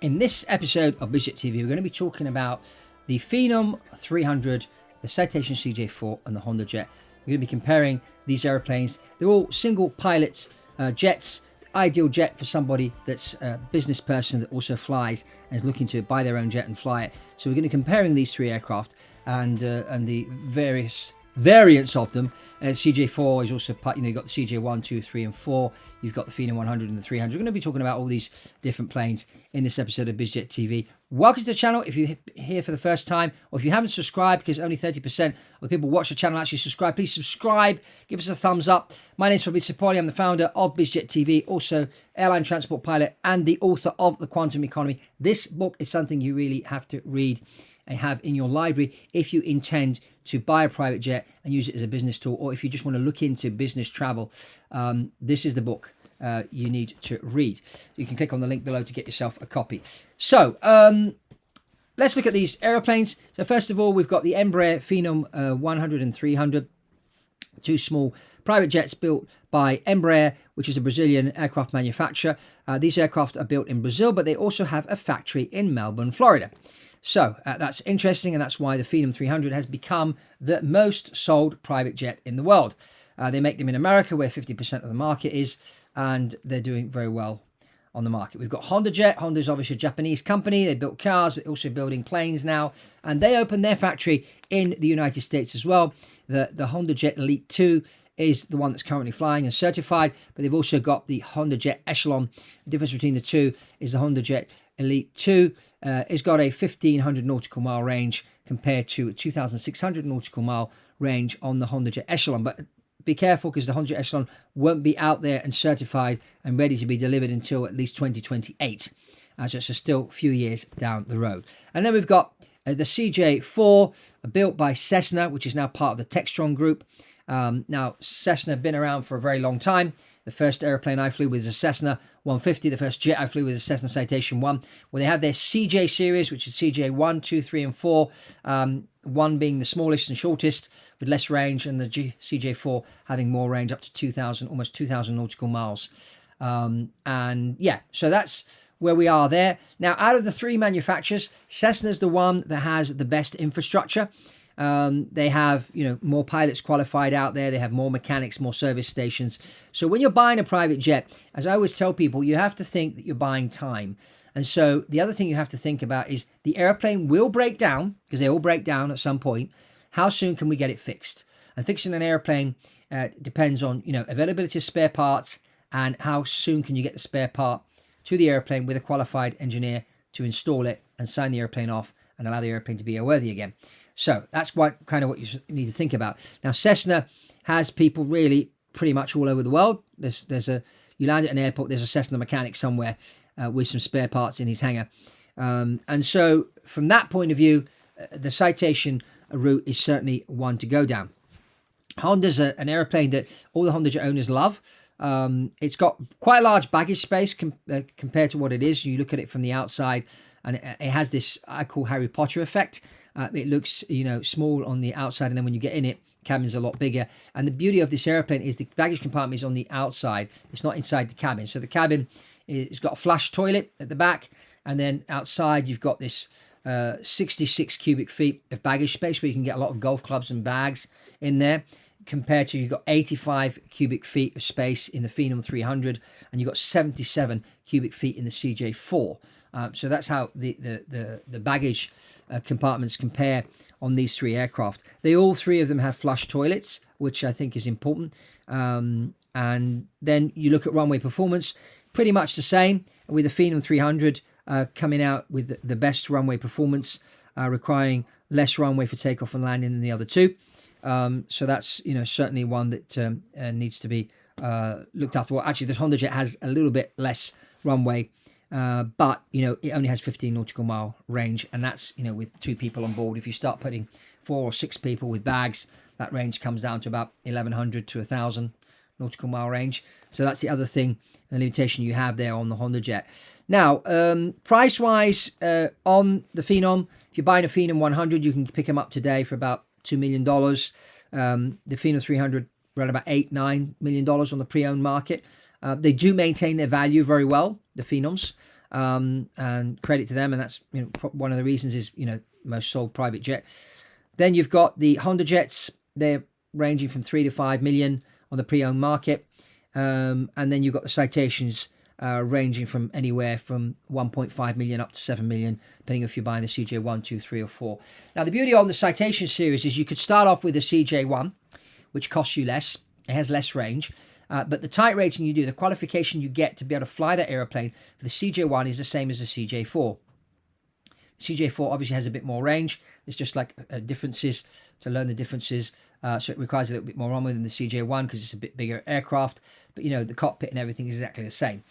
In this episode of BizJet TV, we're going to be talking about the Phenom 300, the Citation CJ4 and the Hondajet. We're going to be comparing these aeroplanes. They're all single pilot jets, ideal jet for somebody that's a business person that also flies and is looking to buy their own jet and fly it. So we're going to be comparing these three aircraft and the various variants of them. CJ4 is also part, you've got the CJ1, 2, 3 and 4. You've got the Phenom 100 and the 300. We're going to be talking about all these different planes in this episode of BizJet TV. Welcome to the channel if you're here for the first time, or if you haven't subscribed, because only 30% of the people who watch the channel actually subscribe. Please subscribe, give us a thumbs up. My name is Fabrizio. I'm the founder of BizJet TV, also airline transport pilot and the author of The Quantum Economy. This book is something you really have to read and have in your library if you intend to buy a private jet and use it as a business tool, or if you just want to look into business travel. This is the book you need to read. You can click on the link below to get yourself a copy. So let's look at these aeroplanes. So first of all, we've got the Embraer Phenom 100 and 300, two small private jets built by Embraer, which is a Brazilian aircraft manufacturer. These aircraft are built in Brazil, but they also have a factory in Melbourne, Florida. So that's interesting, and that's why the Phenom 300 has become the most sold private jet in the world. They make them in America, where 50% of the market is, and they're doing very well on the market. We've got Hondajet. Honda's obviously a Japanese company. They built cars, but they're also building planes now, and they opened their factory in the United States as well. The Hondajet Elite 2 is the one that's currently flying and certified, but they've also got the Hondajet Echelon. The difference between the two is the Hondajet Elite 2 has got a 1,500 nautical mile range compared to a 2,600 nautical mile range on the Hondajet Echelon. But be careful, because the Hondajet Echelon won't be out there and certified and ready to be delivered until at least 2028. So it's still a few years down the road. And then we've got the CJ4, built by Cessna, which is now part of the Textron Group. Now, Cessna have been around for a very long time. The first airplane I flew with was a Cessna 150. The first jet I flew with was a Cessna Citation 1. Well, they have their CJ series, which is CJ1, 2, 3 and 4. 1 being the smallest and shortest with less range, and the CJ4 having more range, up to 2,000, almost 2,000 nautical miles. And yeah, so that's where we are there. Now, out of the three manufacturers, Cessna's the one that has the best infrastructure. They have, more pilots qualified out there. They have more mechanics, more service stations. So when you're buying a private jet, as I always tell people, you have to think that you're buying time. And so the other thing you have to think about is the airplane will break down, because they all break down at some point. How soon can we get it fixed? And fixing an airplane depends on, availability of spare parts, and how soon can you get the spare part to the airplane with a qualified engineer to install it and sign the airplane off and allow the airplane to be airworthy again. So that's kind of what you need to think about. Now, Cessna has people really pretty much all over the world. You land at an airport, there's a Cessna mechanic somewhere with some spare parts in his hangar. And so from that point of view, the Citation route is certainly one to go down. Honda's an airplane that all the Hondajet owners love. It's got quite a large baggage space compared to what it is. You look at it from the outside, and it has this, I call, Harry Potter effect. It looks, small on the outside, and then when you get in it, cabin's a lot bigger. And the beauty of this airplane is the baggage compartment is on the outside. It's not inside the cabin. So the cabin is got a flush toilet at the back, and then outside you've got this 66 cubic feet of baggage space where you can get a lot of golf clubs and bags in there. Compared to, you've got 85 cubic feet of space in the Phenom 300, and you've got 77 cubic feet in the CJ4. So that's how the baggage compartments compare on these three aircraft. All three of them have flush toilets, which I think is important. And then you look at runway performance, pretty much the same, with the Phenom 300 coming out with the best runway performance, requiring less runway for takeoff and landing than the other two. So that's certainly one that needs to be looked after. Well, actually, the Hondajet has a little bit less runway, but it only has 15 nautical mile range, and that's with two people on board. If you start putting 4 or 6 people with bags, that range comes down to about 1,100 to 1,000 nautical mile range. So that's the other thing, the limitation you have there on the Hondajet. Now, price wise, on the Phenom, if you're buying a Phenom 100, you can pick them up today for about $2 million. The Phenom 300 around about $8-9 million on the pre-owned market. They do maintain their value very well, the Phenoms. and credit to them. And that's one of the reasons is most sold private jet. Then you've got the Hondajets. They're ranging from 3 to 5 million on the pre-owned market, and then you've got the Citations ranging from anywhere from 1.5 million up to 7 million, depending if you're buying the CJ1, 2, 3, or 4. Now, the beauty on the Citation series is you could start off with the CJ1, which costs you less. It has less range. But the type rating you do, the qualification you get to be able to fly that aeroplane for the CJ1 is the same as the CJ4. The CJ4 obviously has a bit more range. There's just like differences to learn the differences. So it requires a little bit more runway than the CJ1 because it's a bit bigger aircraft. But, the cockpit and everything is exactly the same.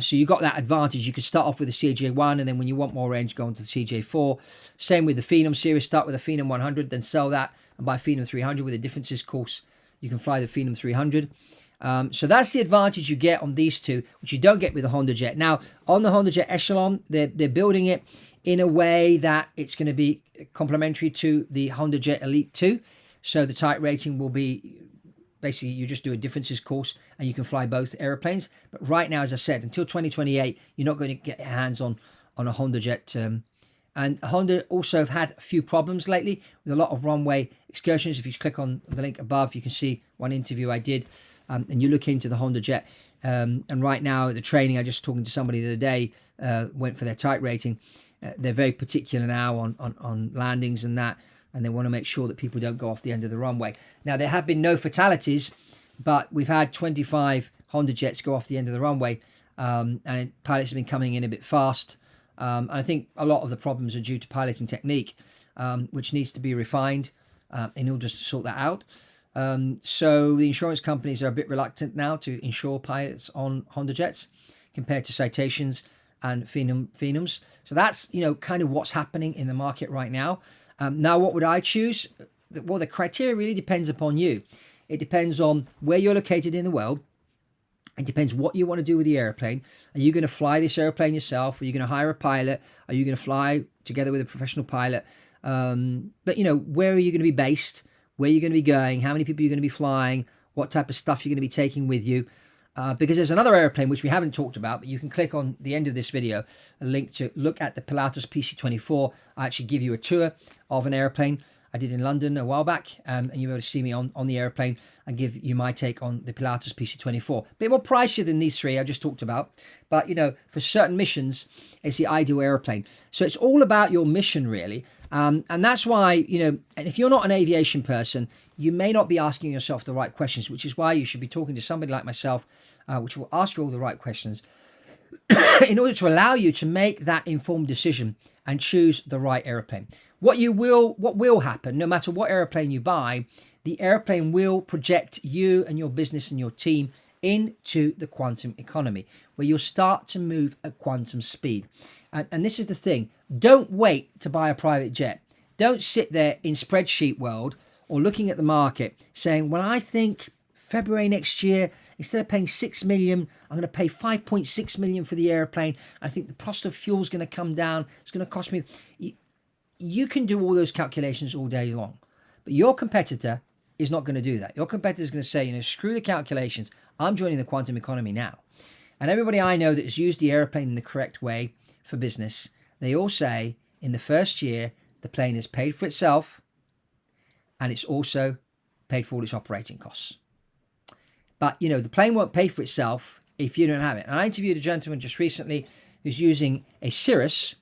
So you got that advantage. You could start off with the CJ1, and then when you want more range, go on to the CJ4. Same with the Phenom series. Start with the Phenom 100, then sell that and buy Phenom 300 with the differences course. You can fly the Phenom 300. So that's the advantage you get on these two, which you don't get with the Hondajet. Now, on the Hondajet Echelon, they're building it in a way that it's going to be complementary to the Hondajet Elite 2. So the type rating will be basically you just do a differences course and you can fly both airplanes. But right now, as I said, until 2028, you're not going to get your hands on a Hondajet. And Honda also have had a few problems lately with a lot of runway excursions. If you click on the link above, you can see one interview I did. And you look into the Hondajet. And right now, the training, I just talking to somebody the other day, went for their type rating. They're very particular now on landings and that. And they want to make sure that people don't go off the end of the runway. Now, there have been no fatalities, but we've had 25 Hondajets go off the end of the runway. And pilots have been coming in a bit fast. And I think a lot of the problems are due to piloting technique, which needs to be refined in order to sort that out. So the insurance companies are a bit reluctant now to insure pilots on Hondajets compared to Citations and Phenoms. So that's, kind of what's happening in the market right now. Now, what would I choose? Well, the criteria really depends upon you. It depends on where you're located in the world. It depends what you want to do with the airplane. Are you going to fly this airplane yourself? Are you going to hire a pilot? Are you going to fly together with a professional pilot? But, where are you going to be based? Where you're going to be going, how many people you're going to be flying, what type of stuff you're going to be taking with you. Because there's another airplane which we haven't talked about, but you can click on the end of this video, a link to look at the Pilatus PC24. I actually give you a tour of an airplane I did in London a while back, and you'll be able to see me on the airplane and give you my take on the Pilatus PC24. A bit more pricier than these three I just talked about, but for certain missions, it's the ideal airplane. So it's all about your mission, really. And that's why, and if you're not an aviation person, you may not be asking yourself the right questions, which is why you should be talking to somebody like myself, which will ask you all the right questions in order to allow you to make that informed decision and choose the right airplane. What will happen, no matter what airplane you buy, the airplane will project you and your business and your team into the quantum economy, where you'll start to move at quantum speed. And this is the thing. Don't wait to buy a private jet. Don't sit there in spreadsheet world or looking at the market saying, well, I think February next year, instead of paying 6 million, I'm going to pay 5.6 million for the airplane. I think the cost of fuel is going to come down. It's going to cost me. You can do all those calculations all day long, but your competitor is not going to do that. Your competitor is going to say, screw the calculations. I'm joining the quantum economy now. And everybody I know that has used the airplane in the correct way for business, they all say in the first year, the plane is paid for itself and it's also paid for all its operating costs. But, the plane won't pay for itself if you don't have it. And I interviewed a gentleman just recently who's using a Cirrus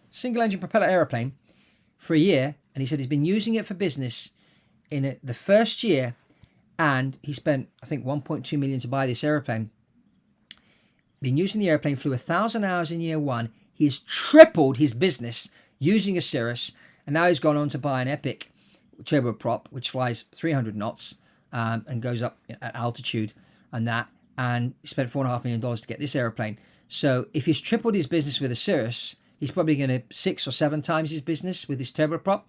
single engine propeller airplane for a year. And he said he's been using it for business in the first year. And he spent, I think, 1.2 million to buy this airplane. Been using the airplane, flew 1,000 hours in year one. He's tripled his business using a Cirrus. And now he's gone on to buy an Epic turboprop, which flies 300 knots. And goes up at altitude and that, and spent $4.5 million to get this airplane. So if he's tripled his business with a Cirrus, he's probably going to 6 or 7 times his business with his turboprop.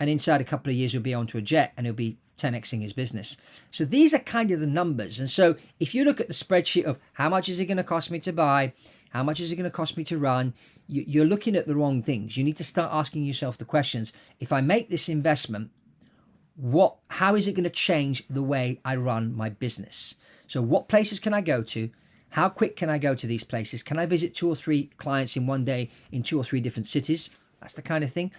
And inside a couple of years, he'll be onto a jet and he'll be 10xing his business. So these are kind of the numbers. And so if you look at the spreadsheet of how much is it going to cost me to buy, how much is it going to cost me to run, you're looking at the wrong things. You need to start asking yourself the questions. If I make this investment, how is it going to change the way I run my business? So what places can I go to? How quick can I go to these places? Can I visit 2 or 3 clients in one day in 2 or 3 different cities? That's the kind of thing.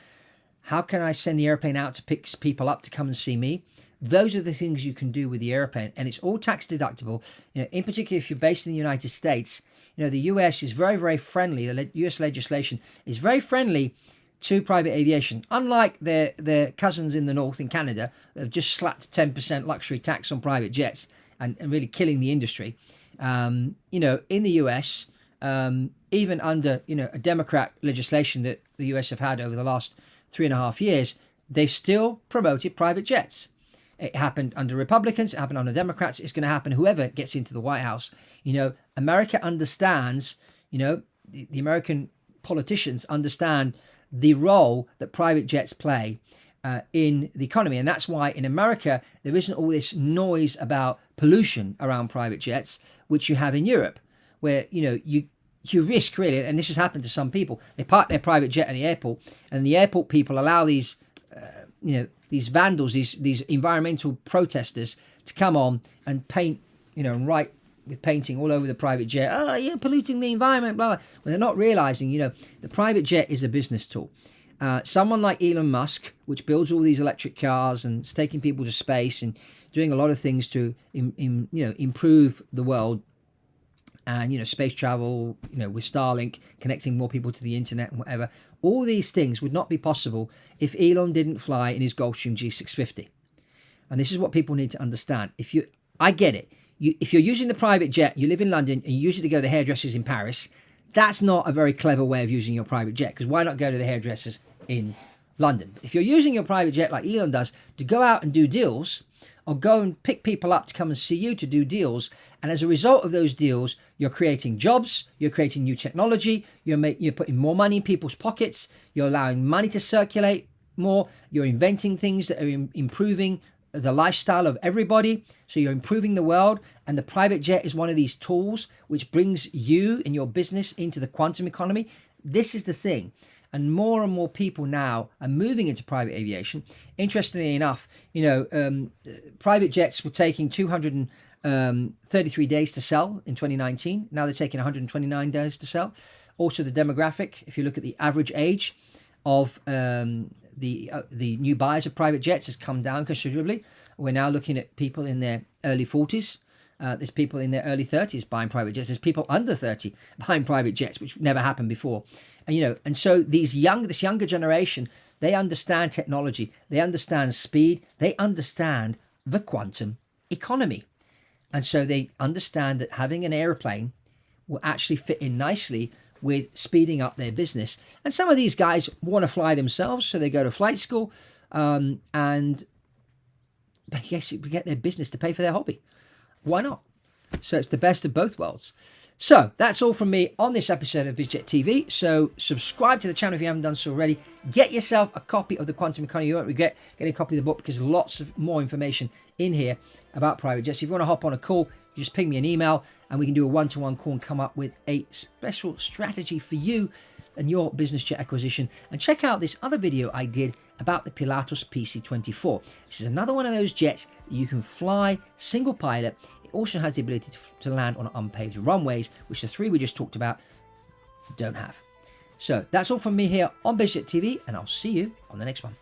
How can I send the airplane out to pick people up to come and see me? Those are the things you can do with the airplane, and it's all tax deductible. In particular, if you're based in the United States, the US is very, very friendly. The US legislation is very friendly to private aviation, unlike their cousins in the north in Canada that have just slapped 10% luxury tax on private jets and really killing the industry. In the US, even under a Democrat legislation that the US have had over the last 3.5 years, they've still promoted private jets. It happened under Republicans, it happened under Democrats, it's going to happen whoever gets into the White House. America understands, the American politicians understand the role that private jets play in the economy. And that's why in America, there isn't all this noise about pollution around private jets, which you have in Europe, where, you risk really, and this has happened to some people, they park their private jet at the airport, and the airport people allow these, these vandals, these environmental protesters to come on and paint, and write with painting all over the private jet. Oh, you're polluting the environment, blah, blah. Well, they're not realizing, the private jet is a business tool. Someone like Elon Musk, which builds all these electric cars and is taking people to space and doing a lot of things to, improve the world, and space travel, with Starlink, connecting more people to the internet and whatever. All these things would not be possible if Elon didn't fly in his Gulfstream G650. And this is what people need to understand. I get it. If you're using the private jet, you live in London and you use it to go to the hairdressers in Paris, that's not a very clever way of using your private jet, because why not go to the hairdressers in London? If you're using your private jet like Elon does to go out and do deals, or go and pick people up to come and see you to do deals, and as a result of those deals, you're creating jobs, you're creating new technology, you're putting more money in people's pockets, you're allowing money to circulate more, you're inventing things that are improving the lifestyle of everybody, so you're improving the world, and the private jet is one of these tools which brings you and your business into the quantum economy. This is the thing. And more people now are moving into private aviation. Interestingly enough, private jets were taking 233 days to sell in 2019. Now they're taking 129 days to sell. Also, the demographic, if you look at the average age of the new buyers of private jets, has come down considerably. We're now looking at people in their early 40s. There's people in their early 30s buying private jets. There's people under 30 buying private jets, which never happened before. And so this younger generation, they understand technology, they understand speed, they understand the quantum economy. And so they understand that having an airplane will actually fit in nicely with speeding up their business. And some of these guys want to fly themselves, so they go to flight school, and yes, get their business to pay for their hobby. Why not? So it's the best of both worlds. So that's all from me on this episode of BizJet TV. So subscribe to the channel if you haven't done so already. Get yourself a copy of The Quantum Economy. You won't regret getting a copy of the book, because there's lots of more information in here about private jets. If you want to hop on a call, you just ping me an email and we can do a one-to-one call and come up with a special strategy for you and your business jet acquisition. And check out this other video I did about the Pilatus PC-24. This is another one of those jets that you can fly single pilot. It also has the ability to land on unpaved runways, which the 3 we just talked about don't have. So that's all from me here on BizJet TV, and I'll see you on the next one.